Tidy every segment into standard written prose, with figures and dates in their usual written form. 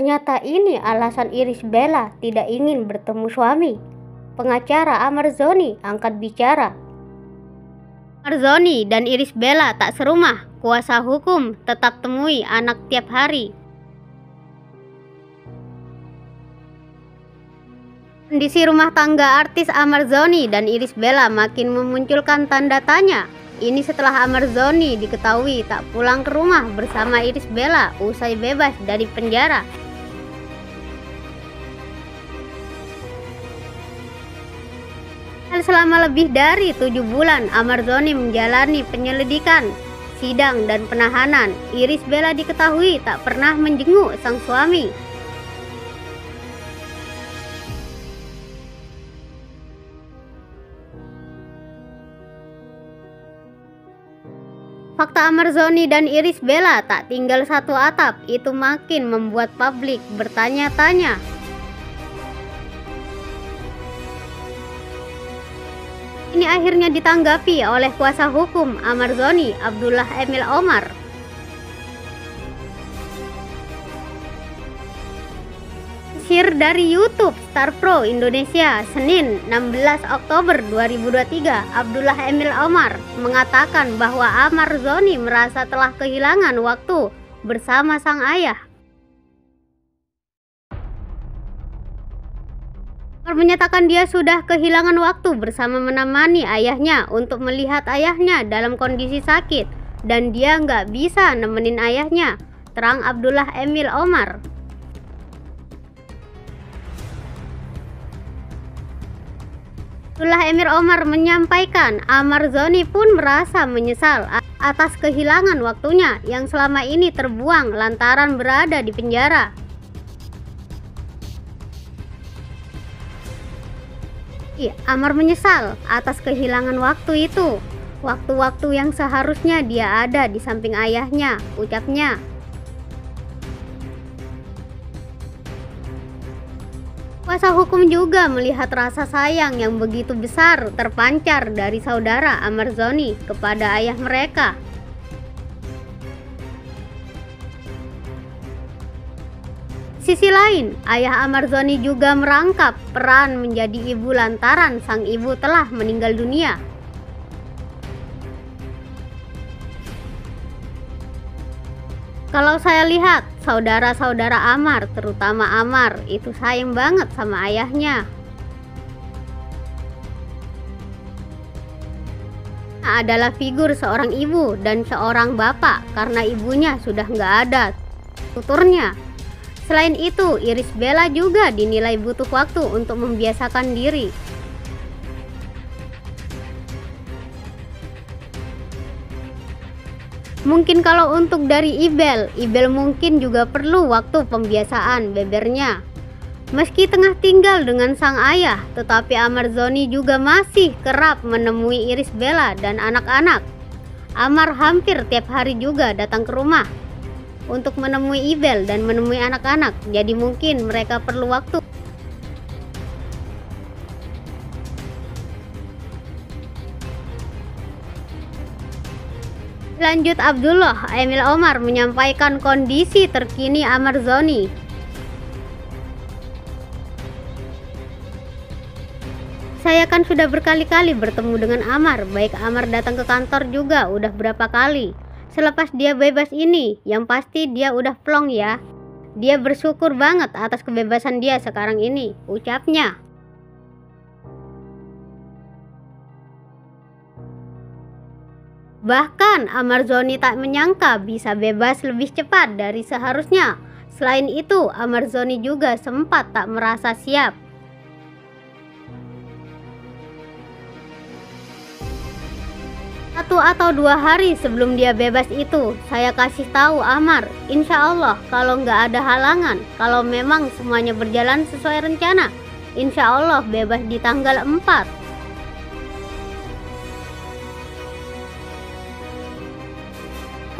Ternyata ini alasan Irish Bella tidak ingin bertemu suami. Pengacara Amar Zoni angkat bicara. Amar Zoni dan Irish Bella tak serumah. Kuasa hukum tetap temui anak tiap hari. Kondisi rumah tangga artis Amar Zoni dan Irish Bella makin memunculkan tanda tanya. Ini setelah Amar Zoni diketahui tak pulang ke rumah bersama Irish Bella usai bebas dari penjara. Selama lebih dari 7 bulan Amar Zoni menjalani penyelidikan, sidang dan penahanan. Irish Bella diketahui tak pernah menjenguk sang suami. Fakta Amar Zoni dan Irish Bella tak tinggal satu atap itu makin membuat publik bertanya-tanya. Ini akhirnya ditanggapi oleh kuasa hukum Amar Zoni, Abdullah Emil Omar. Share dari YouTube Star Pro Indonesia, Senin 16 Oktober 2023, Abdullah Emil Omar mengatakan bahwa Amar Zoni merasa telah kehilangan waktu bersama sang ayah. Omar menyatakan dia sudah kehilangan waktu bersama menemani ayahnya untuk melihat ayahnya dalam kondisi sakit dan dia nggak bisa nemenin ayahnya, terang Abdullah Emil Omar. Abdullah Emil Omar menyampaikan Amar Zoni pun merasa menyesal atas kehilangan waktunya yang selama ini terbuang lantaran berada di penjara. Amar menyesal atas kehilangan waktu itu, waktu-waktu yang seharusnya dia ada di samping ayahnya, ucapnya. Kuasa hukum juga melihat rasa sayang yang begitu besar terpancar dari saudara Amar Zoni kepada ayah mereka. Sisi lain, ayah Amar Zoni juga merangkap peran menjadi ibu lantaran sang ibu telah meninggal dunia. Kalau saya lihat, saudara-saudara Amar, terutama Amar, itu sayang banget sama ayahnya. Adalah figur seorang ibu dan seorang bapak karena ibunya sudah nggak ada, tuturnya. Selain itu, Irish Bella juga dinilai butuh waktu untuk membiasakan diri. Mungkin kalau untuk dari Ibel mungkin juga perlu waktu pembiasaan, bebernya. Meski tengah tinggal dengan sang ayah, tetapi Amar Zoni juga masih kerap menemui Irish Bella dan anak-anak. Amar hampir tiap hari juga datang ke rumah untuk menemui Ibel dan menemui anak-anak, jadi mungkin mereka perlu waktu. Lanjut, Abdullah Emil Omar menyampaikan kondisi terkini Amar Zoni. Saya kan sudah berkali-kali bertemu dengan Amar, baik Amar datang ke kantor juga udah berapa kali. Selepas dia bebas ini, yang pasti dia udah plong ya. Dia bersyukur banget atas kebebasan dia sekarang ini, ucapnya. Bahkan Amar Zoni tak menyangka bisa bebas lebih cepat dari seharusnya. Selain itu, Amar Zoni juga sempat tak merasa siap. Satu atau 2 hari sebelum dia bebas itu, saya kasih tahu Amar, insya Allah kalau nggak ada halangan, kalau memang semuanya berjalan sesuai rencana, insya Allah bebas di tanggal 4.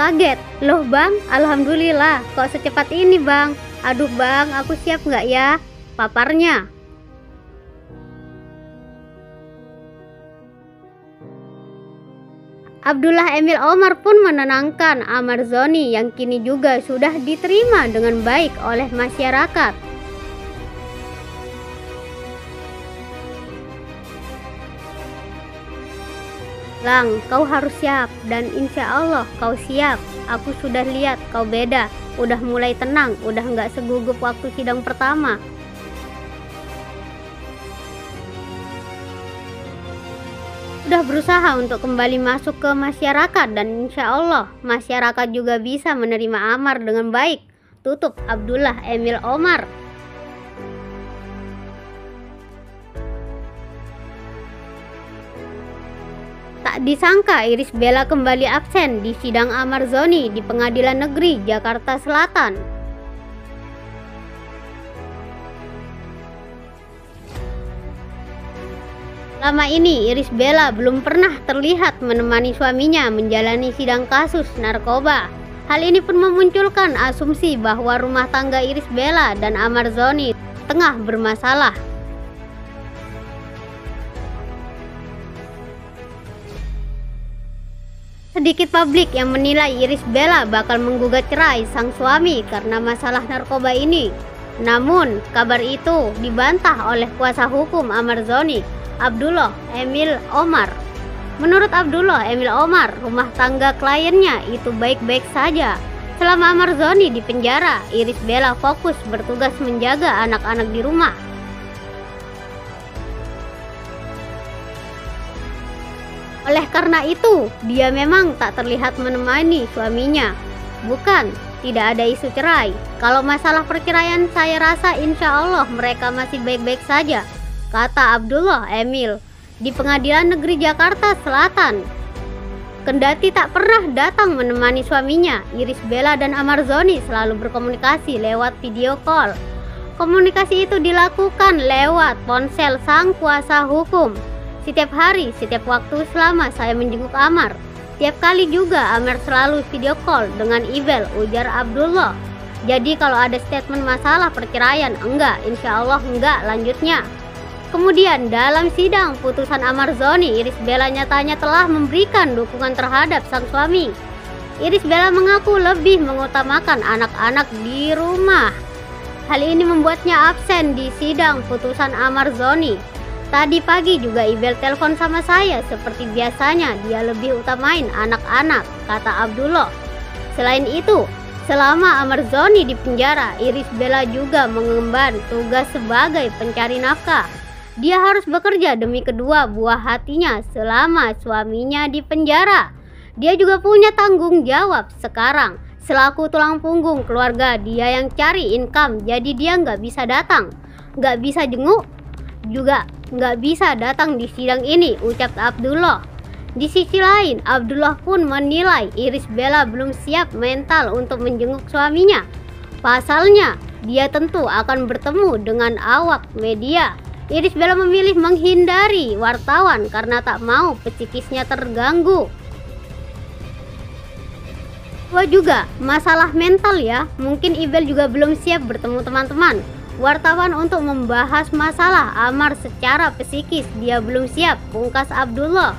Kaget, loh bang, alhamdulillah, kok secepat ini bang? Aduh bang, aku siap nggak ya? Paparnya. Abdullah Emil Omar pun menenangkan Ahmad Zhoni yang kini juga sudah diterima dengan baik oleh masyarakat. Lang, kau harus siap dan insya Allah kau siap. Aku sudah lihat kau beda, udah mulai tenang, udah nggak segugup waktu sidang pertama. Sudah berusaha untuk kembali masuk ke masyarakat dan insya Allah masyarakat juga bisa menerima Amar dengan baik. Tutup Abdullah Emil Omar. Tak disangka Irish Bella kembali absen di sidang Ahmad Zhoni di Pengadilan Negeri Jakarta Selatan. Lama ini Irish Bella belum pernah terlihat menemani suaminya menjalani sidang kasus narkoba. Hal ini pun memunculkan asumsi bahwa rumah tangga Irish Bella dan Ahmad Zhoni tengah bermasalah. Sedikit publik yang menilai Irish Bella bakal menggugat cerai sang suami karena masalah narkoba ini. Namun, kabar itu dibantah oleh kuasa hukum Ahmad Zhoni, Abdullah Emil Omar. Menurut Abdullah Emil Omar, rumah tangga kliennya itu baik-baik saja. Selama Ahmad Zhoni di penjara, Irish Bella fokus bertugas menjaga anak-anak di rumah. Oleh karena itu, dia memang tak terlihat menemani suaminya. Bukan, tidak ada isu cerai. Kalau masalah perceraian saya rasa insya Allah mereka masih baik-baik saja, kata Abdullah Emil di Pengadilan Negeri Jakarta Selatan. Kendati tak pernah datang menemani suaminya, Irish Bella dan Ahmad Zhoni selalu berkomunikasi lewat video call. Komunikasi itu dilakukan lewat ponsel sang kuasa hukum. Setiap hari, setiap waktu selama saya menjenguk Amar. Tiap kali juga Amar selalu video call dengan Ibel, ujar Abdullah. Jadi kalau ada statement masalah perceraian, enggak, insya Allah enggak, lanjutnya. Kemudian dalam sidang putusan Ahmad Zhoni, Irish Bella nyatanya telah memberikan dukungan terhadap sang suami. Irish Bella mengaku lebih mengutamakan anak-anak di rumah. Hal ini membuatnya absen di sidang putusan Ahmad Zhoni. Tadi pagi juga Ibel telepon sama saya, seperti biasanya dia lebih utamain anak-anak, kata Abdullah. Selain itu, selama Ahmad Zhoni di penjara, Irish Bella juga mengemban tugas sebagai pencari nafkah. Dia harus bekerja demi kedua buah hatinya selama suaminya di penjara. Dia juga punya tanggung jawab sekarang. Selaku tulang punggung keluarga, dia yang cari income, jadi dia nggak bisa datang, nggak bisa jenguk, juga nggak bisa datang di sidang ini, ucap Abdullah. Di sisi lain, Abdullah pun menilai Irish Bella belum siap mental untuk menjenguk suaminya. Pasalnya, dia tentu akan bertemu dengan awak media. Irish Bella memilih menghindari wartawan karena tak mau psikisnya terganggu. Wah juga, masalah mental ya, mungkin Ibel juga belum siap bertemu teman-teman wartawan untuk membahas masalah Amar secara psikis. Dia belum siap, pungkas Abdullah.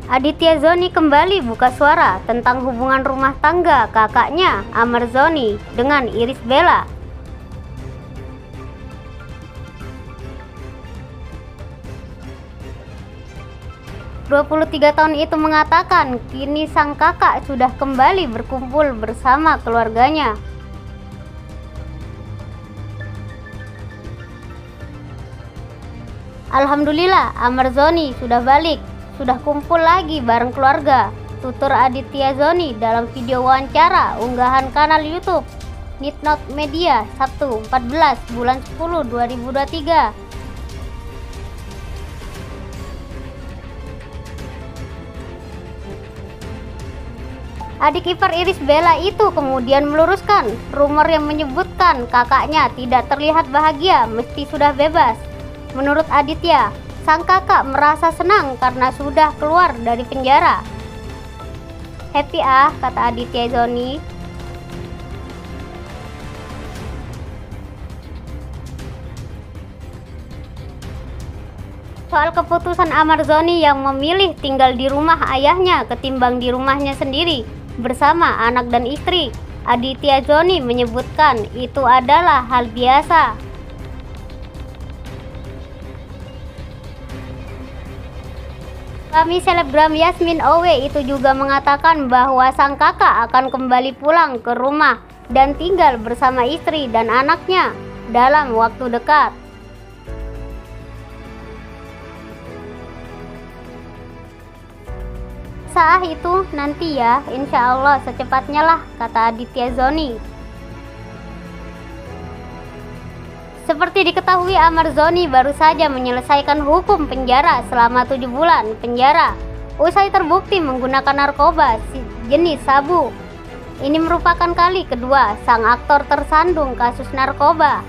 Aditya Zhoni kembali buka suara tentang hubungan rumah tangga kakaknya Ahmad Zhoni dengan Irish Bella. "23 tahun itu mengatakan kini sang kakak sudah kembali berkumpul bersama keluarganya. Alhamdulillah, Ahmad Zhoni sudah balik, sudah kumpul lagi bareng keluarga," tutur Aditya Zhoni dalam video wawancara unggahan kanal YouTube Nitnot Media Sabtu 14 bulan 10 2023. Adik ipar Irish Bella itu kemudian meluruskan rumor yang menyebutkan kakaknya tidak terlihat bahagia meski sudah bebas. Menurut Aditya, sang kakak merasa senang karena sudah keluar dari penjara. "Happy ah," kata Aditya Zhoni. Soal keputusan Ahmad Zhoni yang memilih tinggal di rumah ayahnya ketimbang di rumahnya sendiri bersama anak dan istri, Aditya Zhoni menyebutkan itu adalah hal biasa. Suami selebgram Yasmin Owe itu juga mengatakan bahwa sang kakak akan kembali pulang ke rumah dan tinggal bersama istri dan anaknya dalam waktu dekat. Saat itu nanti ya, insya Allah secepatnya lah, kata Aditya Zhoni. Seperti diketahui, Ahmad Zhoni baru saja menyelesaikan hukum penjara selama 7 bulan penjara usai terbukti menggunakan narkoba jenis sabu. Ini merupakan kali kedua sang aktor tersandung kasus narkoba.